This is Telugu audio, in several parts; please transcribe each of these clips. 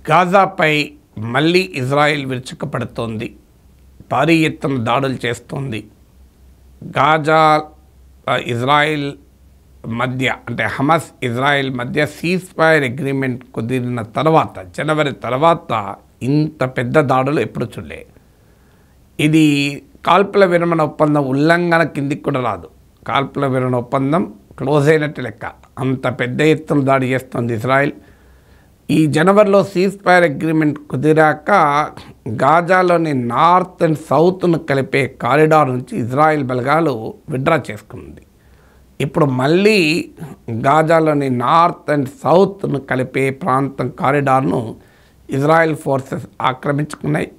గాజాపై మళ్ళీ ఇజ్రాయెల్ విరుచుకుపడుతోంది. భారీ ఎత్తున దాడులు చేస్తోంది. గాజా ఇజ్రాయెల్ మధ్య అంటే హమాస్ ఇజ్రాయెల్ మధ్య సీజ్ ఫైర్ అగ్రిమెంట్ కుదిరిన తర్వాత జనవరి తర్వాత ఇంత పెద్ద దాడులు ఎప్పుడు చూడలే. ఇది కాల్పుల విరమణ ఒప్పందం ఉల్లంఘన కిందికి కూడా రాదు. కాల్పుల విరమణ ఒప్పందం క్లోజ్ అయినట్టు లెక్క. అంత పెద్ద ఎత్తున దాడి చేస్తుంది ఇజ్రాయెల్. ఈ జనవరిలో సీజ్ ఫైర్ అగ్రిమెంట్ కుదిరాక గాజాలోని నార్త్ అండ్ సౌత్ను కలిపే కారిడార్ నుంచి ఇజ్రాయెల్ బలగాలు విత్డ్రా చేసుకుంది. ఇప్పుడు మళ్ళీ గాజాలోని నార్త్ అండ్ సౌత్ను కలిపే ప్రాంతం కారిడార్ను ఇజ్రాయెల్ ఫోర్సెస్ ఆక్రమించుకున్నాయి.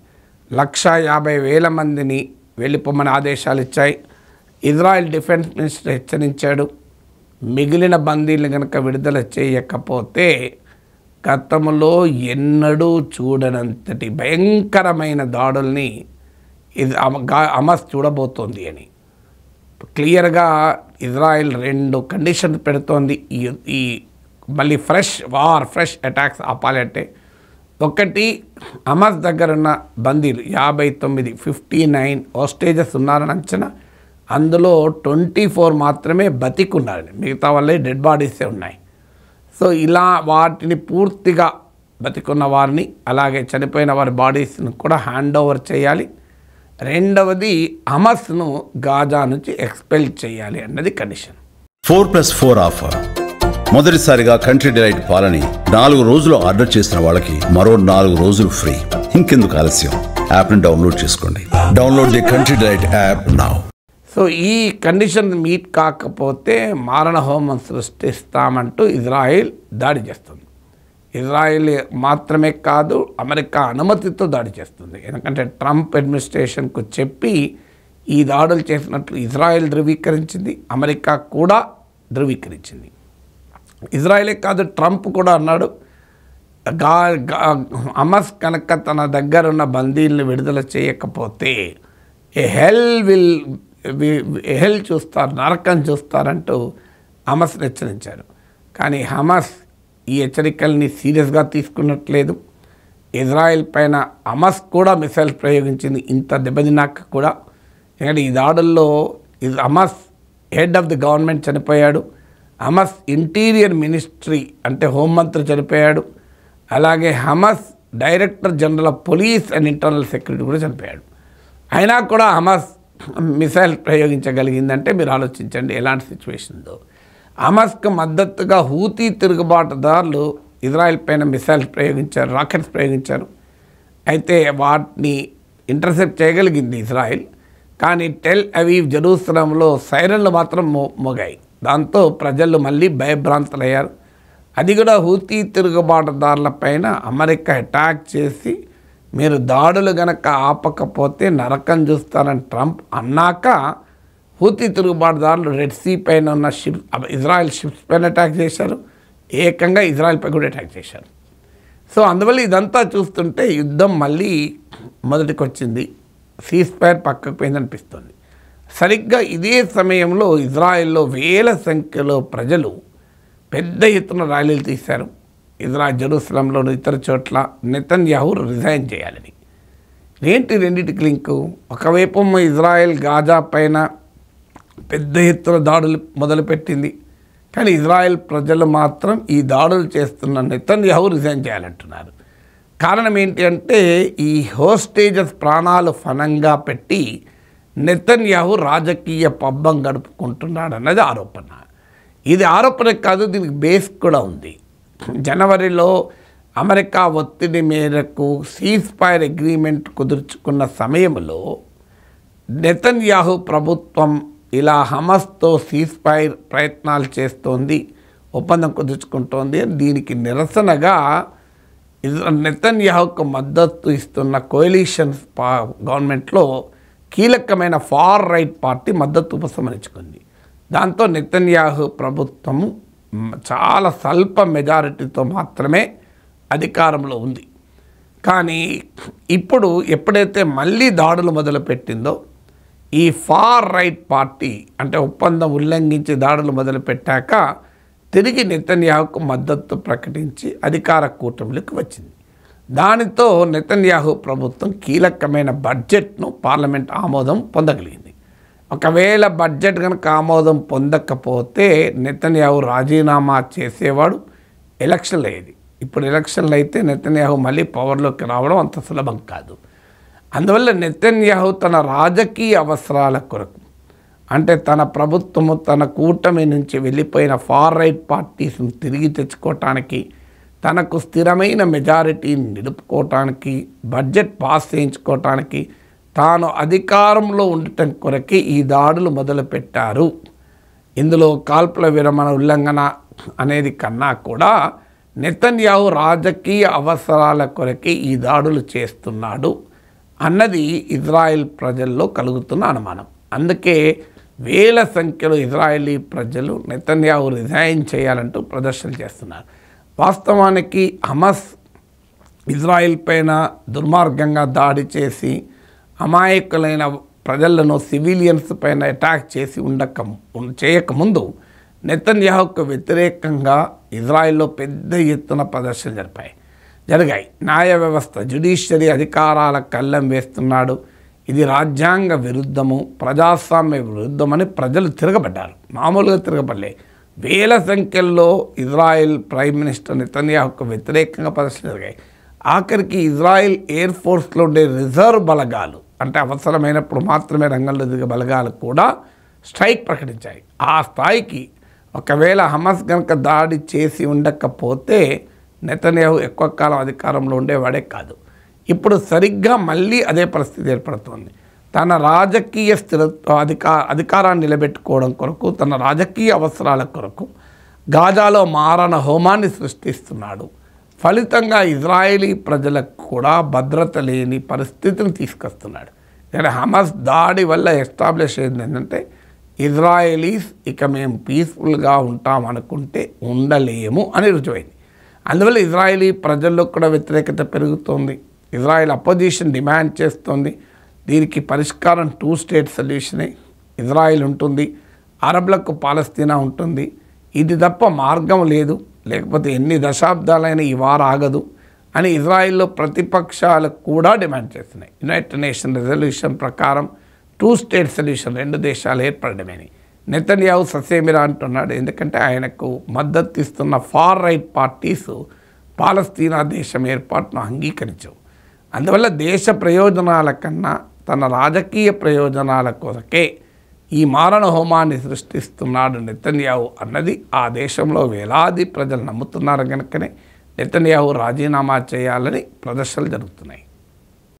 150,000 మందిని వెళ్ళిపోమని ఆదేశాలు ఇచ్చాయి. ఇజ్రాయెల్ డిఫెన్స్ మినిస్టర్ హెచ్చరించాడు, మిగిలిన బందీలు కనుక విడుదల చేయకపోతే గతంలో ఎన్నడూ చూడనంతటి భయంకరమైన దాడుల్ని హమాస్ చూడబోతోంది అని క్లియర్గా ఇజ్రాయెల్ 2 కండిషన్స్ పెడుతోంది. ఈ మళ్ళీ ఫ్రెష్ అటాక్స్ ఆపాలంటే, ఒకటి హమాస్ దగ్గర ఉన్న బందీలు 59 హోస్టేజెస్ ఉన్నారని అంచనా. అందులో 24 మాత్రమే బతికున్నారని, మిగతా వాళ్ళే డెడ్ బాడీసే ఉన్నాయి. సో ఇలా వాటిని పూర్తిగా బతికున్న వారిని అలాగే చనిపోయిన వారి బాడీస్ను కూడా హ్యాండ్ ఓవర్ చేయాలి. రెండవది హమాస్ను గాజా నుంచి ఎక్స్పెల్ చేయాలి అన్నది కండిషన్. 4+4 ఆఫర్. మొదటిసారిగా కంట్రీ డిలైట్ పాలని 4 రోజులు ఆర్డర్ చేసిన వాళ్ళకి మరో 4 రోజులు ఫ్రీ. ఇంకెందుకు ఆలస్యం, యాప్ని డౌన్లోడ్ చేసుకోండి. Download the country delight app now. So ఈ కండిషన్ మీట్ కాకపోతే మారణ హోమం సృష్టిస్తామంటూ ఇజ్రాయెల్ దాడి చేస్తుంది. ఇజ్రాయెల్ మాత్రమే కాదు, అమెరికా అనుమతితో దాడి చేస్తుంది. ఎందుకంటే ట్రంప్ అడ్మినిస్ట్రేషన్కు చెప్పి ఈ దాడులు చేసినట్లు ఇజ్రాయెల్ ధృవీకరించింది, అమెరికా కూడా ధృవీకరించింది. ఇజ్రాయెలే కాదు, ట్రంప్ కూడా అన్నాడు, హమాస్ కనుక తన దగ్గర ఉన్న బందీలను విడుదల చేయకపోతే హెల్ చూస్తారు, నరకం చూస్తారంటూ హమాస్ని హెచ్చరించారు. కానీ హమాస్ ఈ హెచ్చరికల్ని సీరియస్గా తీసుకున్నట్లేదు. ఇజ్రాయెల్ పైన హమాస్ కూడా మిసైల్స్ ప్రయోగించింది, ఇంత దెబ్బతిన్నాక కూడా. ఎందుకంటే ఈ దాడుల్లో Hamas head of the government చనిపోయాడు, హమాస్ ఇంటీరియర్ మినిస్ట్రీ అంటే హోంమంత్రి చనిపోయాడు, అలాగే Hamas director general of police and internal security కూడా చనిపోయాడు. అయినా కూడా హమాస్ మిసైల్ ప్రయోగించగలిగిందంటే మీరు ఆలోచించండి ఎలాంటి సిచ్యువేషన్ ఉందో. హమాస్కు మద్దతుగా హూతీ తిరుగుబాటుదారులు ఇజ్రాయెల్ పైన మిసైల్స్ ప్రయోగించారు, రాకెట్స్ ప్రయోగించారు. అయితే వాటిని ఇంటర్సెప్ట్ చేయగలిగింది ఇజ్రాయెల్. కానీ టెల్ అవీవ్, జెరూసలంలో సైరన్లు మాత్రం మోగాయి. దాంతో ప్రజలు మళ్ళీ భయభ్రాంతులయ్యారు. అది కూడా హూతీ తిరుగుబాటుదారుల పైన అమెరికా అటాక్ చేసి మీరు దాడులు గనక ఆపకపోతే నరకం చూస్తారని ట్రంప్ అన్నాక హూతీ తిరుగుబాటుదారులు రెడ్ సీ పైన ఉన్న ఇజ్రాయెల్ షిప్స్ పైన అటాక్ చేశారు, ఏకంగా ఇజ్రాయెల్ పై కూడా అటాక్ చేశారు. సో అందువల్ల ఇదంతా చూస్తుంటే యుద్ధం మళ్ళీ మొదటికి వచ్చింది, సీజ్ ఫైర్ పక్కకు పోయిందనిపిస్తుంది. సరిగ్గా ఇదే సమయంలో ఇజ్రాయెల్లో వేల సంఖ్యలో ప్రజలు పెద్ద ఎత్తున ర్యాలీలు తీశారు. జెరూసలంలోని ఇతర చోట్ల నెతన్యాహు రిజైన్ చేయాలని. ఏంటి రెండింటికి లింకు? ఒకవైపు ఇజ్రాయెల్ గాజా పైన పెద్ద ఎత్తున దాడులు మొదలుపెట్టింది, కానీ ఇజ్రాయెల్ ప్రజలు మాత్రం ఈ దాడులు చేస్తున్న నెతన్యాహు రిజైన్ చేయాలంటున్నారు. కారణం ఏంటి అంటే ఈ హోస్టేజెస్ ప్రాణాలు ఫనంగా పెట్టి నెతన్యాహు రాజకీయ పబ్బం గడుపుకుంటున్నాడు అన్నది ఆరోపణ. ఇది ఆరోపణ కాదు, దీనికి బేస్ కూడా ఉంది. జనవరిలో అమెరికా ఒత్తిడి మేరకు సీజ్ ఫైర్ అగ్రిమెంట్ కుదుర్చుకున్న సమయంలో నెతన్యాహు ప్రభుత్వం ఇలా హమాస్తో సీజ్ ఫైర్ ప్రయత్నాలు చేస్తోంది, ఒప్పందం కుదుర్చుకుంటోంది. దీనికి నిరసనగా నెతన్యాహుకు మద్దతు ఇస్తున్న కోయలిషన్స్ గవర్నమెంట్లో కీలకమైన ఫార్ రైట్ పార్టీ మద్దతు ఉపసంహరించుకుంది. దాంతో నెతన్యాహు ప్రభుత్వము చాలా స్వల్ప మెజారిటీతో మాత్రమే అధికారంలో ఉంది. కానీ ఇప్పుడు ఎప్పుడైతే మళ్ళీ దాడులు మొదలుపెట్టిందో ఈ ఫార్ రైట్ పార్టీ అంటే ఒప్పందం ఉల్లంఘించి దాడులు మొదలుపెట్టాక తిరిగి నెతన్యాహుకు మద్దతు ప్రకటించి అధికార కూటమిలోకి వచ్చింది. దానితో నెతన్యాహు ప్రభుత్వం కీలకమైన బడ్జెట్ను పార్లమెంట్ ఆమోదం పొందగలిగింది. ఒకవేళ బడ్జెట్ కనుక ఆమోదం పొందకపోతే నెతన్యాహు రాజీనామా చేసేవాడు, ఎలక్షన్లు అయ్యేది. ఇప్పుడు ఎలక్షన్లు అయితే నెతన్యాహు మళ్ళీ పవర్లోకి రావడం అంత సులభం కాదు. అందువల్ల నెతన్యాహు తన రాజకీయ అవసరాల కొరకు, అంటే తన ప్రభుత్వము తన కూటమి నుంచి వెళ్ళిపోయిన ఫార్ రైట్ పార్టీస్ను తిరిగి తెచ్చుకోవటానికి, తనకు స్థిరమైన మెజారిటీని నిలుపుకోవటానికి, బడ్జెట్ పాస్ చేయించుకోవటానికి, తాను అధికారంలో ఉండటం కొరకే ఈ దాడులు మొదలుపెట్టారు. ఇందులో కాల్పుల విరమణ ఉల్లంఘన అనేది కన్నా కూడా నెతన్యాహు రాజకీయ అవసరాల కొరకే ఈ దాడులు చేస్తున్నాడు అన్నది ఇజ్రాయెల్ ప్రజల్లో కలుగుతున్న అనుమానం. అందుకే వేల సంఖ్యలో ఇజ్రాయేలీ ప్రజలు నెతన్యాహు రిజైన్ చేయాలంటూ ప్రదర్శనలు చేస్తున్నారు. వాస్తవానికి హమాస్ ఇజ్రాయెల్ పైన దుర్మార్గంగా దాడి చేసి అమాయకులైన ప్రజలను, సివిలియన్స్ పైన అటాక్ చేసి చేయకముందు నెతన్యాహుకు వ్యతిరేకంగా ఇజ్రాయెల్లో పెద్ద ఎత్తున ప్రదర్శనలు జరిగాయి. న్యాయ వ్యవస్థ, జ్యుడిషియరీ అధికారాల కళ్ళెం వేస్తున్నాడు, ఇది రాజ్యాంగ విరుద్ధము, ప్రజాస్వామ్య విరుద్ధమని ప్రజలు తిరగబడ్డారు. మామూలుగా తిరగబడలే, వేల సంఖ్యల్లో ఇజ్రాయెల్ ప్రైమ్ మినిస్టర్ నెతన్యాహుకు వ్యతిరేకంగా ప్రదర్శనలు జరిగాయి. ఆఖరికి ఇజ్రాయెల్ ఎయిర్ ఫోర్స్లో ఉండే రిజర్వ్ బలగాలు, అంటే అవసరమైనప్పుడు మాత్రమే రంగంలో దిగే బలగాలు కూడా స్ట్రైక్ ప్రకటించాయి. ఆ స్థాయికి ఒకవేళ హమాస్ కనుక దాడి చేసి ఉండకపోతే నెతన్యాహు ఎక్కువ కాలం అధికారంలో ఉండేవాడే కాదు. ఇప్పుడు సరిగ్గా మళ్ళీ అదే పరిస్థితి ఏర్పడుతుంది. తన రాజకీయ అధికారాన్ని నిలబెట్టుకోవడం కొరకు, తన రాజకీయ అవసరాల కొరకు గాజాలో మారణ హోమాన్ని సృష్టిస్తున్నాడు. ఫలితంగా ఇజ్రాయేలీ ప్రజలకు కూడా భద్రత లేని పరిస్థితిని తీసుకొస్తున్నాడు. ఇక్కడ హమాస్ దాడి వల్ల ఎస్టాబ్లిష్ అయింది ఏంటంటే, ఇజ్రాయేలీస్ ఇక మేము పీస్ఫుల్గా ఉంటాం అనుకుంటే ఉండలేము అని రుజువైంది. అందువల్ల ఇజ్రాయేలీ ప్రజల్లో కూడా వ్యతిరేకత పెరుగుతోంది. ఇజ్రాయెల్ అపోజిషన్ డిమాండ్ చేస్తోంది. దీనికి పరిష్కారం 2 స్టేట్ సొల్యూషనే. ఇజ్రాయెల్ ఉంటుంది, అరబ్లకు పాలస్తీనా ఉంటుంది. ఇది తప్ప మార్గం లేదు, లేకపోతే ఎన్ని దశాబ్దాలైనా ఈ వార్ ఆగదు అని ఇజ్రాయెల్లో ప్రతిపక్షాలు కూడా డిమాండ్ చేస్తున్నాయి. యునైటెడ్ నేషన్ రెజల్యూషన్ ప్రకారం 2 స్టేట్ సొల్యూషన్, 2 దేశాలు ఏర్పడమని నెతన్యాహు ససేమిరా అంటున్నాడు. ఎందుకంటే ఆయనకు మద్దతు ఇస్తున్న ఫార్ రైట్ పార్టీస్ పాలస్తీనా దేశం ఏర్పాటును అంగీకరించవు. అందువల్ల దేశ ప్రయోజనాల కన్నా తన రాజకీయ ప్రయోజనాల కొరకే ఈ మారణ హోమాన్ని సృష్టిస్తున్నాడు నెతన్యాహు అన్నది ఆ దేశంలో వేలాది ప్రజలు నమ్ముతున్నారు. కనుకనే నెతన్యాహు రాజీనామా చేయాలని ప్రదర్శనలు జరుగుతున్నాయి.